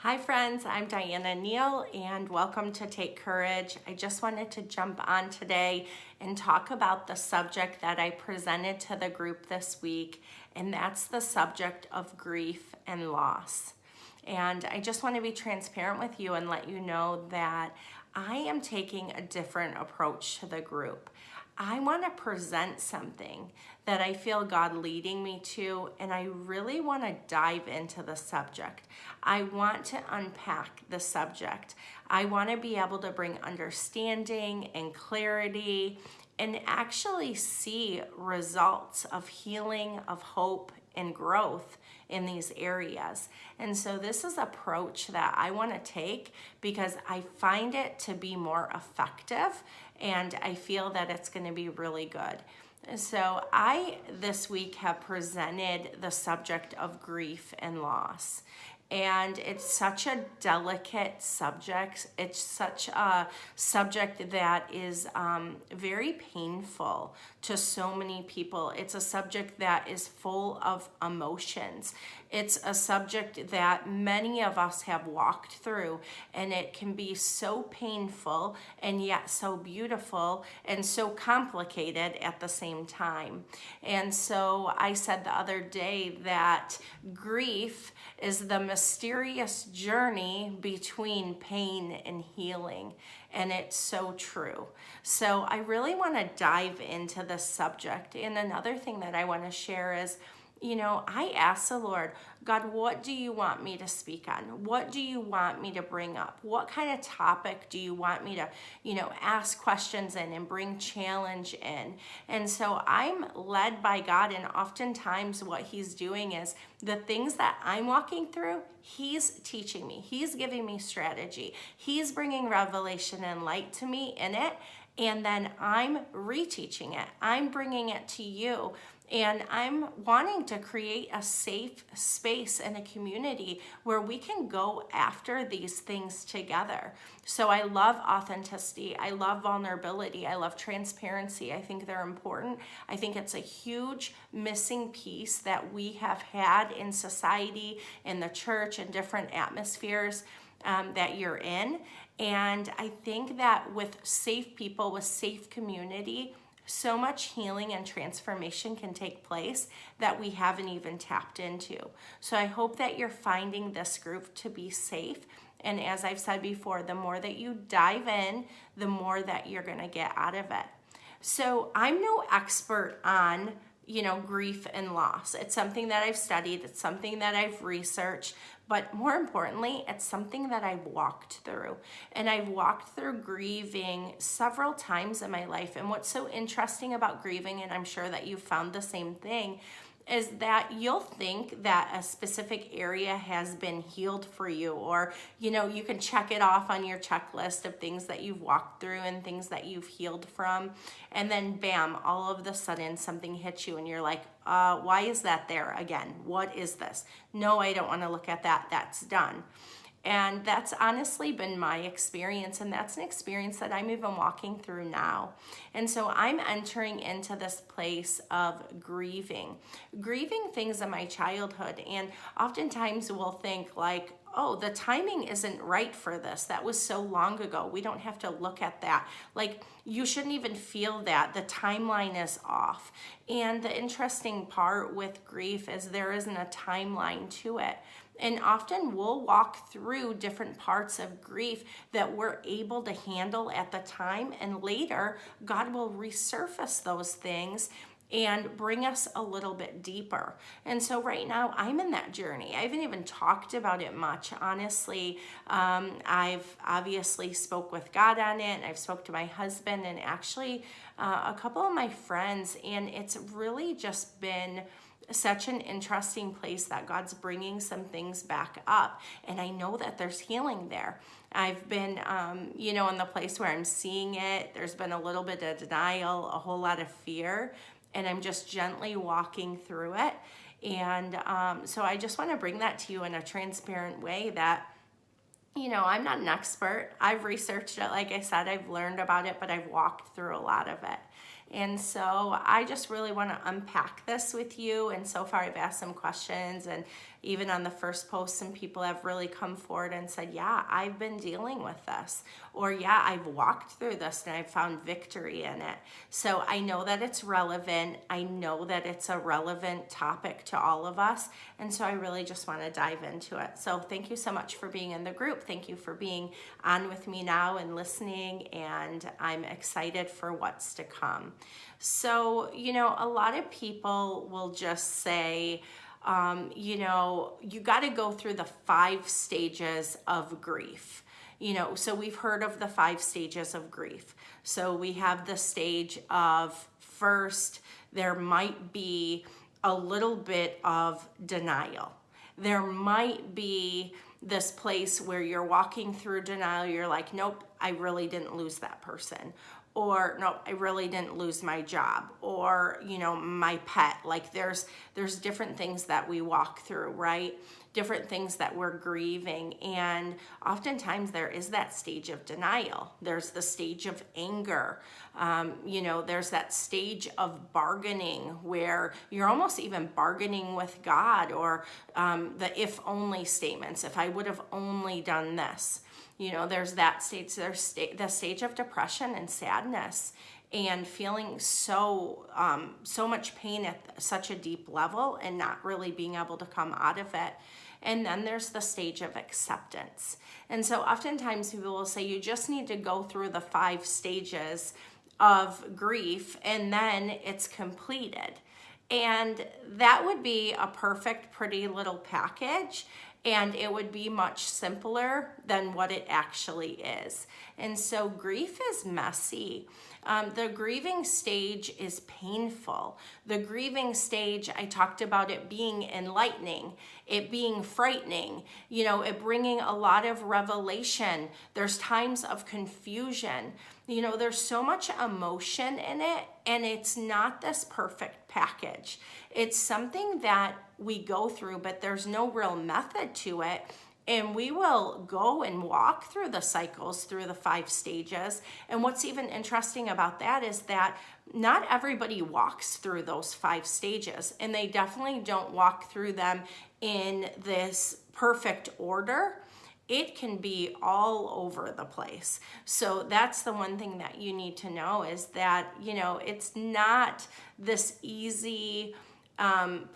Hi friends, I'm Diana Neal and welcome to Take Courage. I just wanted to jump on today and talk about the subject that I presented to the group this week, and that's the subject of grief and loss. And I just want to be transparent with you and let you know that I am taking a different approach to the group. I want to present something that I feel God leading me to, and I really want to dive into the subject. I want to unpack the subject. I want to be able to bring understanding and clarity and actually see results of healing, of hope, and growth in these areas. And so this is an approach that I want to take because I find it to be more effective and I feel that it's going to be really good. So I this week have presented the subject of grief and loss. And it's such a delicate subject. It's such a subject that is very painful to so many people. It's a subject that is full of emotions. It's a subject that many of us have walked through, and it can be so painful and yet so beautiful and so complicated at the same time. And so I said the other day that grief is the mysterious journey between pain and healing. And it's so true. So I really want to dive into this subject. And another thing that I want to share is, I asked the Lord, God, what do you want me to speak on? What do you want me to bring up? What kind of topic do you want me to, ask questions in and bring challenge in? And so I'm led by God, and oftentimes what He's doing is the things that I'm walking through, He's teaching me. He's giving me strategy. He's bringing revelation and light to me in it, and then I'm reteaching it. I'm bringing it to you. And I'm wanting to create a safe space and a community where we can go after these things together. So I love authenticity. I love vulnerability. I love transparency. I think they're important. I think it's a huge missing piece that we have had in society, in the church, in different atmospheres that you're in. And I think that with safe people, with safe community, so much healing and transformation can take place that we haven't even tapped into. So I hope that you're finding this group to be safe. And as I've said before, the more that you dive in, the more that you're going to get out of it. So I'm no expert on grief and loss. It's something that I've studied. It's something that I've researched. But more importantly, it's something that I've walked through. And I've walked through grieving several times in my life. And what's so interesting about grieving, and I'm sure that you found the same thing, is that you'll think that a specific area has been healed for you, or you can check it off on your checklist of things that you've walked through and things that you've healed from, and then bam, all of a sudden something hits you and you're like, why is that there again? What is this? No, I don't want to look at that. That's done. And that's honestly been my experience, and that's an experience that I'm even walking through now. And so I'm entering into this place of grieving things in my childhood. And oftentimes we'll think like, oh, the timing isn't right for this. That was so long ago. We don't have to look at that. Like, you shouldn't even feel that. The timeline is off. And the interesting part with grief is there isn't a timeline to it. And often we'll walk through different parts of grief that we're able to handle at the time, and later God will resurface those things and bring us a little bit deeper. And so right now I'm in that journey. I haven't even talked about it much, honestly. I've obviously spoke with God on it, and I've spoke to my husband and actually a couple of my friends, and it's really just been such an interesting place that God's bringing some things back up. And I know that there's healing there. I've been, in the place where I'm seeing it. There's been a little bit of denial, a whole lot of fear, and I'm just gently walking through it. And so I just want to bring that to you in a transparent way that, I'm not an expert. I've researched it. Like I said, I've learned about it, but I've walked through a lot of it. And so I just really want to unpack this with you. And so far I've asked some questions and even on the first post, some people have really come forward and said, yeah, I've been dealing with this, or yeah, I've walked through this and I've found victory in it. So I know that it's relevant. I know that it's a relevant topic to all of us. And so I really just want to dive into it. So thank you so much for being in the group. Thank you for being on with me now and listening. And I'm excited for what's to come. So, a lot of people will just say, you got to go through the 5 stages of grief. So we've heard of the 5 stages of grief. So we have the stage of, first, there might be a little bit of denial. There might be this place where you're walking through denial. You're like, nope, I really didn't lose that person. Or no, I really didn't lose my job, or my pet. Like there's different things that we walk through, right? Different things that we're grieving, and oftentimes there is that stage of denial. There's the stage of anger. There's that stage of bargaining where you're almost even bargaining with God, or the if only statements. If I would have only done this. There's that stage. There's the stage of depression and sadness, and feeling so much pain at such a deep level and not really being able to come out of it. And then there's the stage of acceptance. And so oftentimes people will say you just need to go through the 5 stages of grief and then it's completed. And that would be a perfect, pretty little package. And it would be much simpler than what it actually is. And so grief is messy. The grieving stage is painful. The grieving stage, I talked about it being enlightening, it being frightening, it bringing a lot of revelation. There's times of confusion. There's so much emotion in it, and it's not this perfect package. It's something that we go through, but there's no real method to it. And we will go and walk through the cycles, through the 5 stages. And what's even interesting about that is that not everybody walks through those 5 stages. And they definitely don't walk through them in this perfect order. It can be all over the place. So that's the one thing that you need to know is that, it's not this easy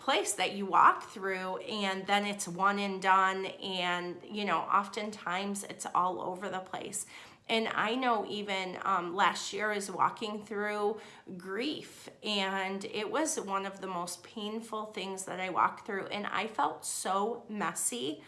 place that you walk through and then it's one and done. And, oftentimes it's all over the place. And I know even last year I was walking through grief, and it was one of the most painful things that I walked through. And I felt so messy.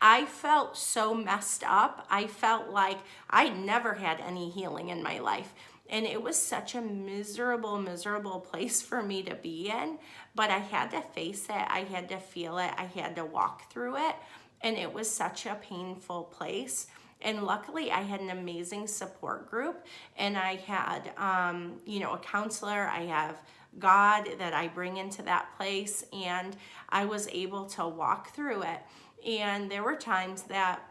I felt so messed up. I felt like I never had any healing in my life. And it was such a miserable, miserable place for me to be in. But I had to face it. I had to feel it. I had to walk through it. And it was such a painful place. And luckily, I had an amazing support group. And I had, a counselor. I have God that I bring into that place. And I was able to walk through it. And there were times that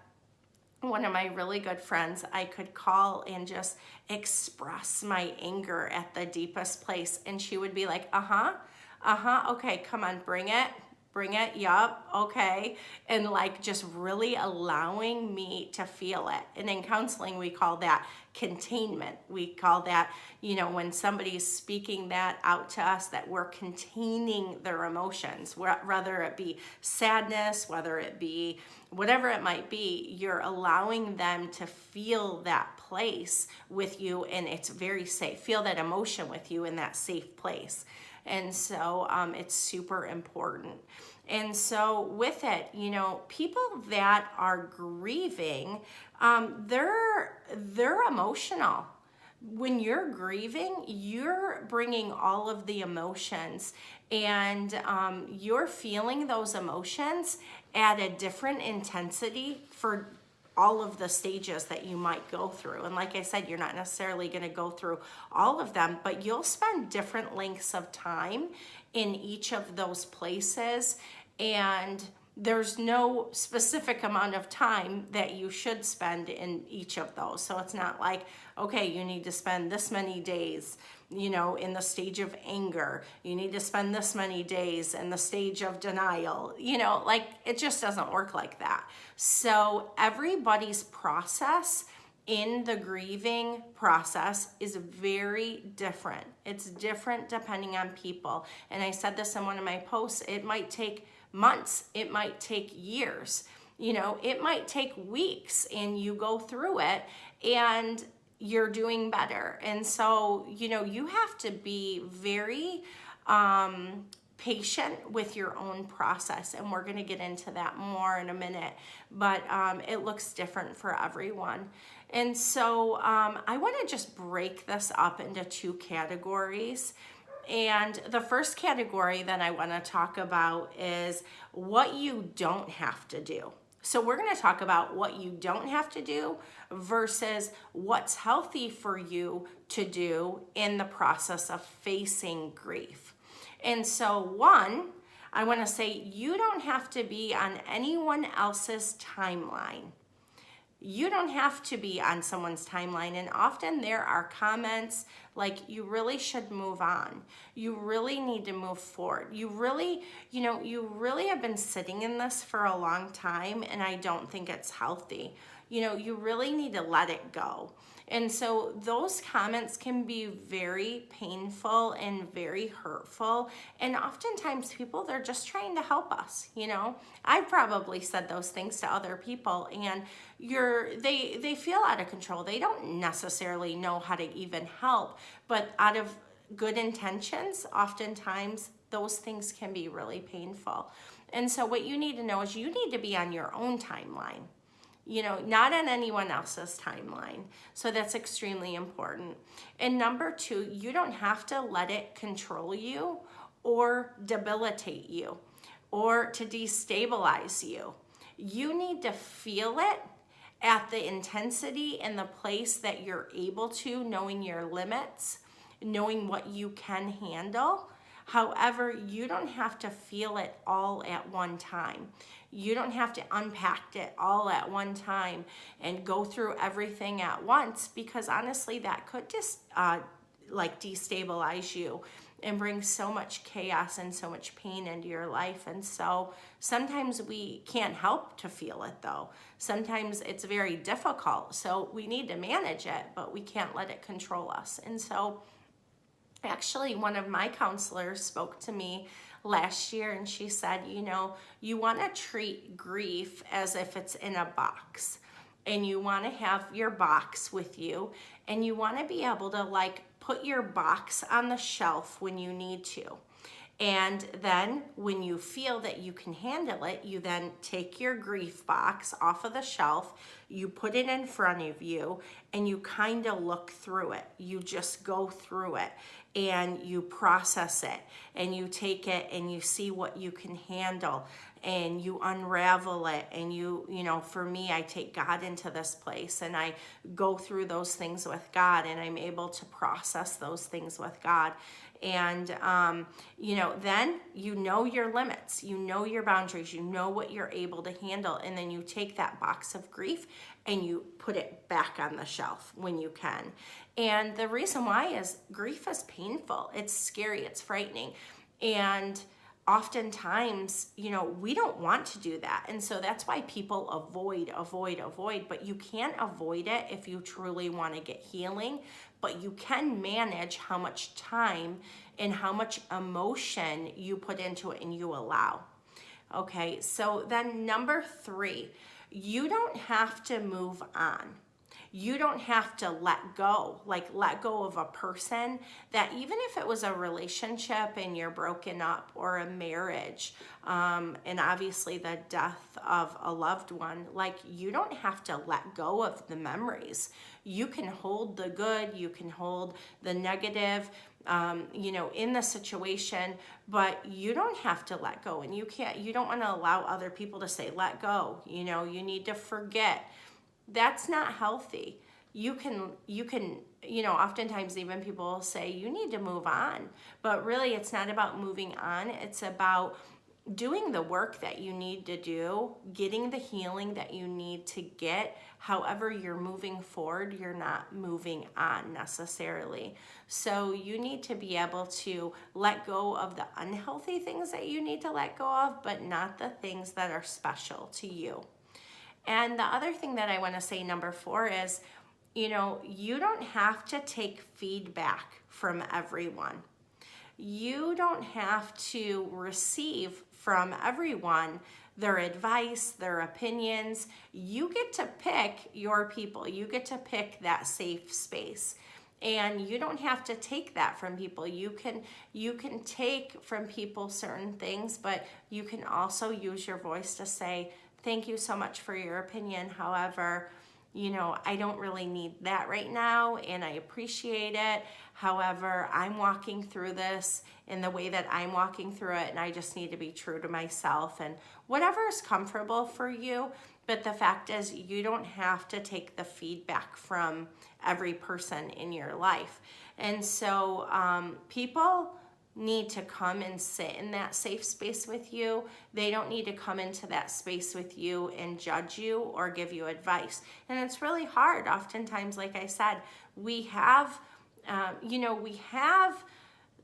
one of my really good friends, I could call and just express my anger at the deepest place. And she would be like, okay, come on, bring it, yup, okay. And like just really allowing me to feel it. And in counseling, we call that containment. We call that, when somebody's speaking that out to us, that we're containing their emotions, whether it be sadness, whether it be whatever it might be, you're allowing them to feel that place with you, and it's very safe. Feel that emotion with you in that safe place. And so it's super important. And so with it, people that are grieving, they're emotional. When you're grieving, you're bringing all of the emotions, and you're feeling those emotions at a different intensity for all of the stages that you might go through. And like I said, you're not necessarily going to go through all of them, but you'll spend different lengths of time in each of those places. And there's no specific amount of time that you should spend in each of those. So it's not like, okay, you need to spend this many days, in the stage of anger. You need to spend this many days in the stage of denial. Like it just doesn't work like that. So everybody's process in the grieving process is very different. It's different depending on people. And I said this in one of my posts, it might take months, it might take years, it might take weeks, and you go through it and you're doing better. And so, you have to be very patient with your own process. And we're going to get into that more in a minute, but it looks different for everyone. And so I want to just break this up into two categories. And the first category that I want to talk about is what you don't have to do. So we're going to talk about what you don't have to do versus what's healthy for you to do in the process of facing grief. And so one, I want to say you don't have to be on anyone else's timeline. You don't have to be on someone's timeline. And often there are comments like, you really should move on. You really need to move forward. You really have been sitting in this for a long time, and I don't think it's healthy. You really need to let it go. And so those comments can be very painful and very hurtful. And oftentimes people, they're just trying to help us. I've probably said those things to other people, and they feel out of control. They don't necessarily know how to even help, but out of good intentions, oftentimes those things can be really painful. And so what you need to know is you need to be on your own timeline. Not on anyone else's timeline. So that's extremely important. And number two, you don't have to let it control you or debilitate you or to destabilize you. You need to feel it at the intensity and the place that you're able to, knowing your limits, knowing what you can handle. However, you don't have to feel it all at one time. You don't have to unpack it all at one time and go through everything at once, because honestly, that could just destabilize you and bring so much chaos and so much pain into your life. And so sometimes we can't help to feel it though. Sometimes it's very difficult. So we need to manage it, but we can't let it control us. And so actually, one of my counselors spoke to me last year, and she said, you want to treat grief as if it's in a box, and you want to have your box with you, and you want to be able to put your box on the shelf when you need to. And then when you feel that you can handle it, you then take your grief box off of the shelf, you put it in front of you, and you kind of look through it. You just go through it and you process it, and you take it and you see what you can handle, and you unravel it. And for me, I take God into this place, and I go through those things with God, and I'm able to process those things with God. And, then your limits, your boundaries, what you're able to handle. And then you take that box of grief and you put it back on the shelf when you can. And the reason why is grief is painful. It's scary. It's frightening. And oftentimes, we don't want to do that. And so that's why people avoid, but you can't avoid it if you truly want to get healing, but you can manage how much time and how much emotion you put into it and you allow. Okay, so then number three, you don't have to move on. You don't have to let go of a person that, even if it was a relationship and you're broken up, or a marriage, and obviously the death of a loved one, you don't have to let go of the memories. You can hold the good, you can hold the negative, in the situation, but you don't have to let go. And you don't want to allow other people to say, let go, you need to forget. That's not healthy. You can, oftentimes even people say you need to move on, but really it's not about moving on. It's about doing the work that you need to do, getting the healing that you need to get. However, you're moving forward, you're not moving on necessarily. So you need to be able to let go of the unhealthy things that you need to let go of, but not the things that are special to you. And the other thing that I want to say, number 4, is, you don't have to take feedback from everyone. You don't have to receive from everyone their advice, their opinions. You get to pick your people. You get to pick that safe space. And you don't have to take that from people. You can take from people certain things, but you can also use your voice to say, thank you so much for your opinion. However, I don't really need that right now, and I appreciate it. However, I'm walking through this in the way that I'm walking through it, and I just need to be true to myself and whatever is comfortable for you. But the fact is, you don't have to take the feedback from every person in your life. And so people need to come and sit in that safe space with you. They don't need to come into that space with you and judge you or give you advice. And it's really hard. Oftentimes, like I said, we have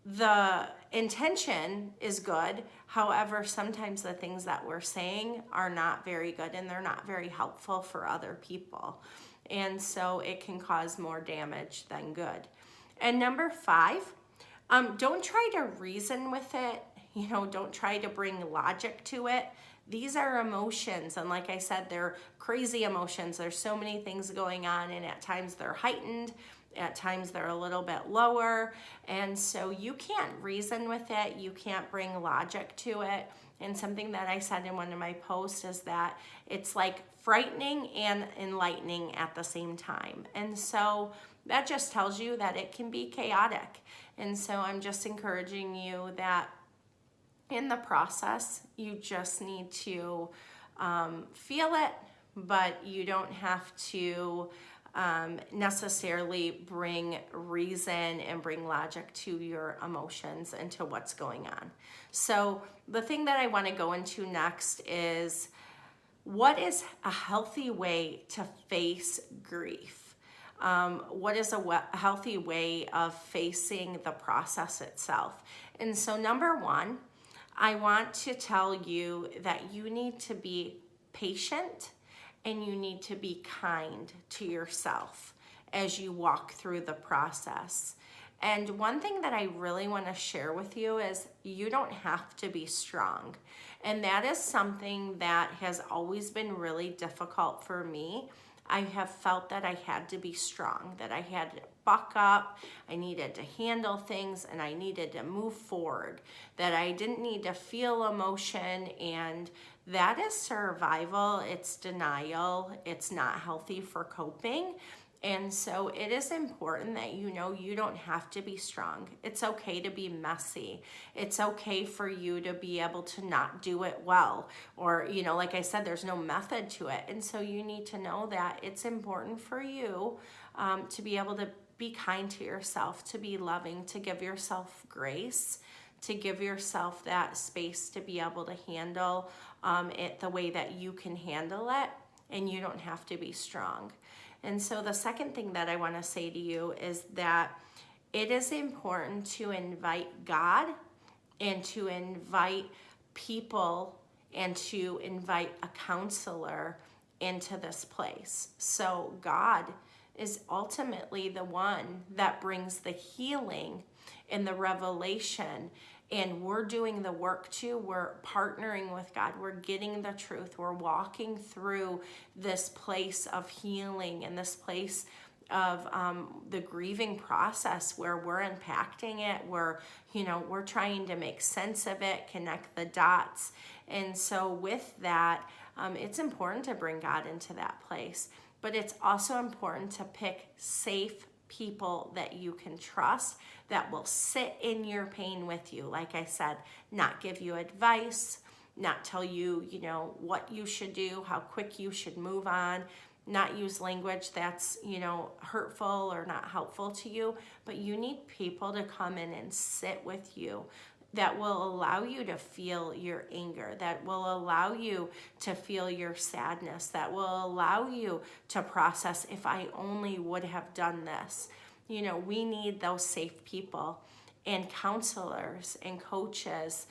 the intention is good. However, sometimes the things that we're saying are not very good and they're not very helpful for other people. And so it can cause more damage than good. And number 5, don't try to reason with it. Don't try to bring logic to it. These are emotions. And like I said, they're crazy emotions. There's so many things going on, and at times they're heightened. At times they're a little bit lower. And so you can't reason with it. You can't bring logic to it. And something that I said in one of my posts is that it's like frightening and enlightening at the same time. And so that just tells you that it can be chaotic. And so I'm just encouraging you that in the process, you just need to feel it, but you don't have to necessarily bring reason and bring logic to your emotions and to what's going on. So the thing that I want to go into next is, what is a healthy way to face grief? What is a healthy way of facing the process itself? And so number 1, I want to tell you that you need to be patient and you need to be kind to yourself as you walk through the process. And one thing that I really want to share with you is, you don't have to be strong. And that is something that has always been really difficult for me. I have felt that I had to be strong, that I had to buck up, I needed to handle things, and I needed to move forward, that I didn't need to feel emotion, and that is survival, it's denial, it's not healthy for coping. And so it is important that you don't have to be strong. It's okay to be messy. It's okay for you to be able to not do it well. Or, like I said, there's no method to it. And so you need to know that it's important for you to be able to be kind to yourself, to be loving, to give yourself grace, to give yourself that space to be able to handle it the way that you can handle it. And you don't have to be strong. And so the second thing that I want to say to you is that it is important to invite God and to invite people and to invite a counselor into this place. So God is ultimately the one that brings the healing and the revelation, and we're doing the work too. We're partnering with God. We're getting the truth. We're walking through this place of healing and this place of the grieving process where we're impacting it. We're trying to make sense of it, connect the dots. And so with that, it's important to bring God into that place. But it's also important to pick safe people that you can trust, that will sit in your pain with you. Like I said, not give you advice, not tell you, what you should do, how quick you should move on, not use language that's, hurtful or not helpful to you, but you need people to come in and sit with you that will allow you to feel your anger, that will allow you to feel your sadness, that will allow you to process, if I only would have done this. You know, we need those safe people and counselors and coaches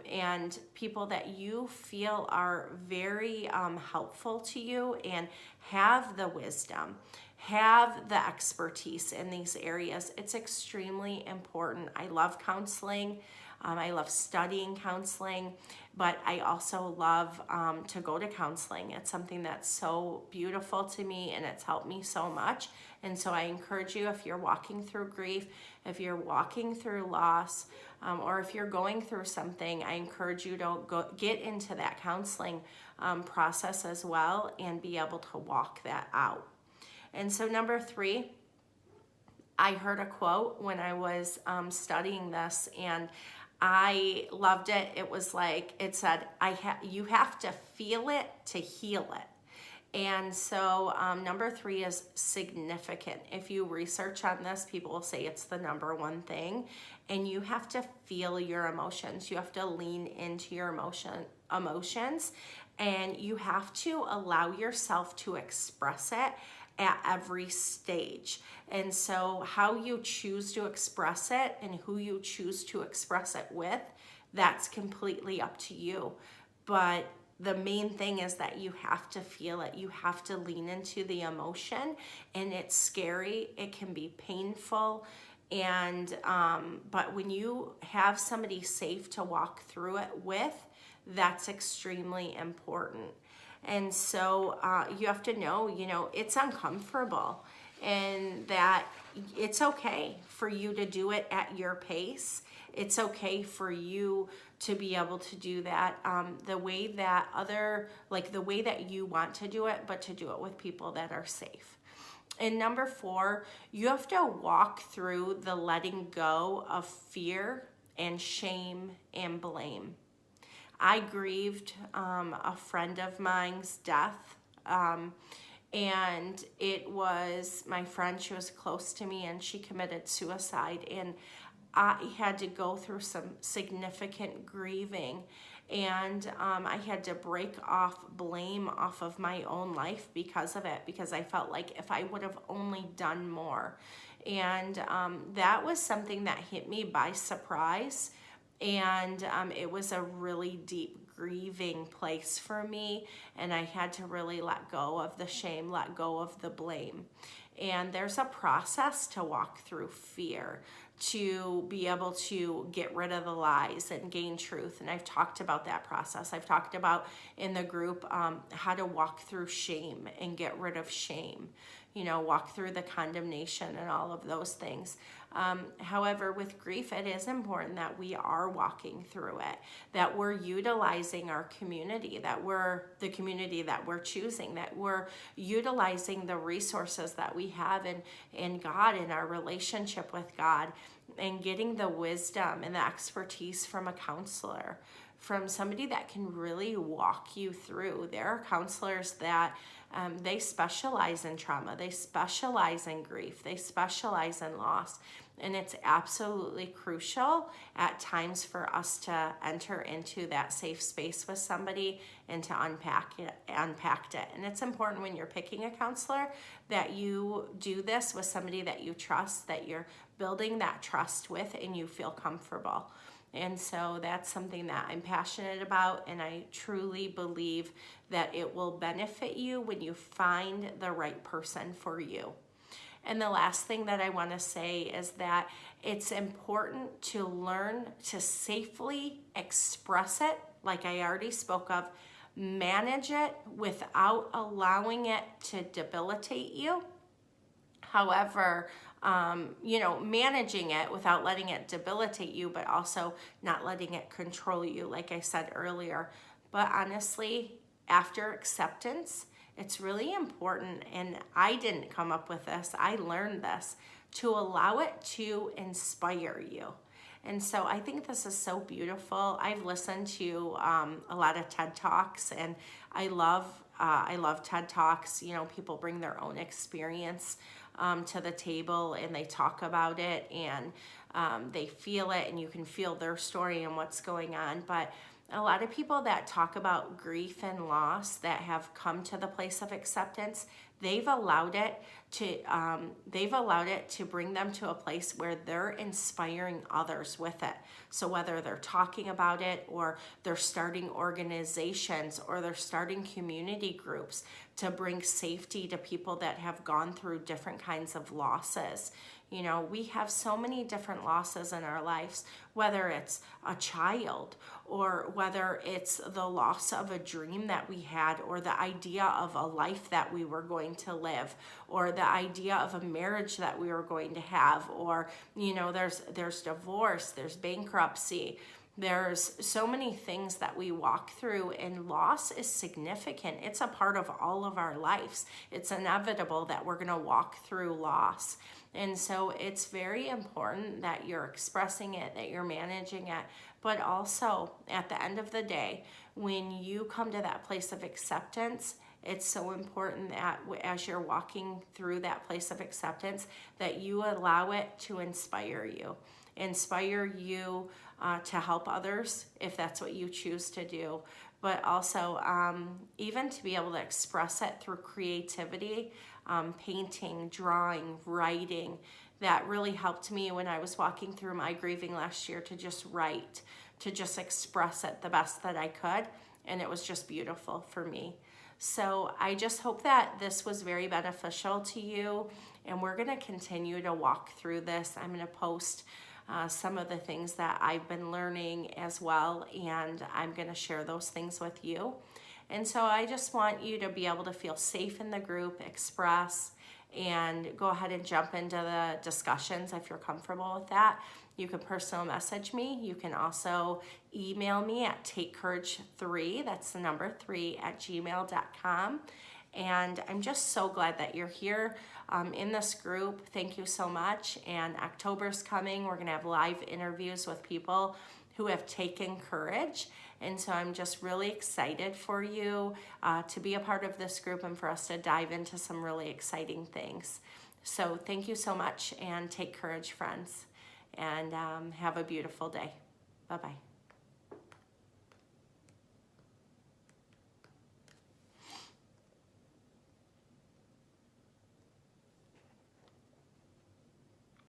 and people that you feel are very helpful to you and have the wisdom, have the expertise in these areas. It's extremely important. I love counseling. I love studying counseling, but I also love to go to counseling. It's something that's so beautiful to me, and it's helped me so much. And so I encourage you, if you're walking through grief, if you're walking through loss, or if you're going through something, I encourage you to get into that counseling process as well and be able to walk that out. And so number 3, I heard a quote when I was studying this, and I loved it. It was like, it said, you have to feel it to heal it. And so number 3 is significant. If you research on this, people will say it's the number 1 thing. And you have to feel your emotions. You have to lean into your emotions. And you have to allow yourself to express it at every stage. And so how you choose to express it and who you choose to express it with, that's completely up to you. But the main thing is that you have to feel it. You have to lean into the emotion, and it's scary. It can be painful. And but when you have somebody safe to walk through it with, that's extremely important. And so you have to know, you know, it's uncomfortable, and that it's okay for you to do it at your pace. It's okay for you to be able to do that the way that the way that you want to do it, but to do it with people that are safe. And number 4, you have to walk through the letting go of fear and shame and blame. I grieved a friend of mine's death, and it was my friend. She was close to me, and she committed suicide, and I had to go through some significant grieving, and I had to break off blame off of my own life because of it, because I felt like if I would have only done more. And that was something that hit me by surprise. And it was a really deep grieving place for me, and I had to really let go of the shame, let go of the blame. And there's a process to walk through fear, to be able to get rid of the lies and gain truth. And I've talked about that process. I've talked about in the group how to walk through shame and get rid of shame, you know, walk through the condemnation and all of those things. However, with grief, it is important that we are walking through it, that we're utilizing our community, that we're the community that we're choosing, that we're utilizing the resources that we have in God, in our relationship with God, and getting the wisdom and the expertise from a counselor, from somebody that can really walk you through. There are counselors that they specialize in trauma, they specialize in grief, they specialize in loss. And it's absolutely crucial at times for us to enter into that safe space with somebody and to unpack it. And it's important when you're picking a counselor that you do this with somebody that you trust, that you're building that trust with, and you feel comfortable. And so that's something that I'm passionate about, and I truly believe that it will benefit you when you find the right person for you. And the last thing that I want to say is that it's important to learn to safely express it, like I already spoke of, manage it without allowing it to debilitate you. However, managing it without letting it debilitate you, but also not letting it control you, like I said earlier. But honestly, after acceptance, it's really important, and I didn't come up with this, I learned this, to allow it to inspire you. And so I think this is so beautiful. I've listened to a lot of TED Talks, and I love I love TED Talks. You know, people bring their own experience to the table and they talk about it, and they feel it, and you can feel their story and what's going on. But a lot of people that talk about grief and loss that have come to the place of acceptance, they've allowed it to bring them to a place where they're inspiring others with it. So whether they're talking about it, or they're starting organizations, or they're starting community groups to bring safety to people that have gone through different kinds of losses. You know, we have so many different losses in our lives, whether it's a child, or whether it's the loss of a dream that we had, or the idea of a life that we were going to live, or the idea of a marriage that we were going to have, or, you know, there's divorce, there's bankruptcy. There's so many things that we walk through, and loss is significant. It's a part of all of our lives. It's inevitable that we're going to walk through loss. And so it's very important that you're expressing it, that you're managing it, but also at the end of the day, when you come to that place of acceptance, it's so important that as you're walking through that place of acceptance, that you allow it to inspire you to help others if that's what you choose to do, but also even to be able to express it through creativity, painting, drawing, writing. That really helped me when I was walking through my grieving last year, to just write, to just express it the best that I could, and it was just beautiful for me. So I just hope that this was very beneficial to you, and we're going to continue to walk through this. I'm going to post some of the things that I've been learning as well, and I'm going to share those things with you. And so I just want you to be able to feel safe in the group, express, and go ahead and jump into the discussions if you're comfortable with that. You can personal message me. You can also email me at takecourage3, that's the number 3, @gmail.com. And I'm just so glad that you're here in this group. Thank you so much. And October's coming. We're going to have live interviews with people who have taken courage. And so I'm just really excited for you to be a part of this group, and for us to dive into some really exciting things. So thank you so much, and take courage, friends. And have a beautiful day. Bye-bye.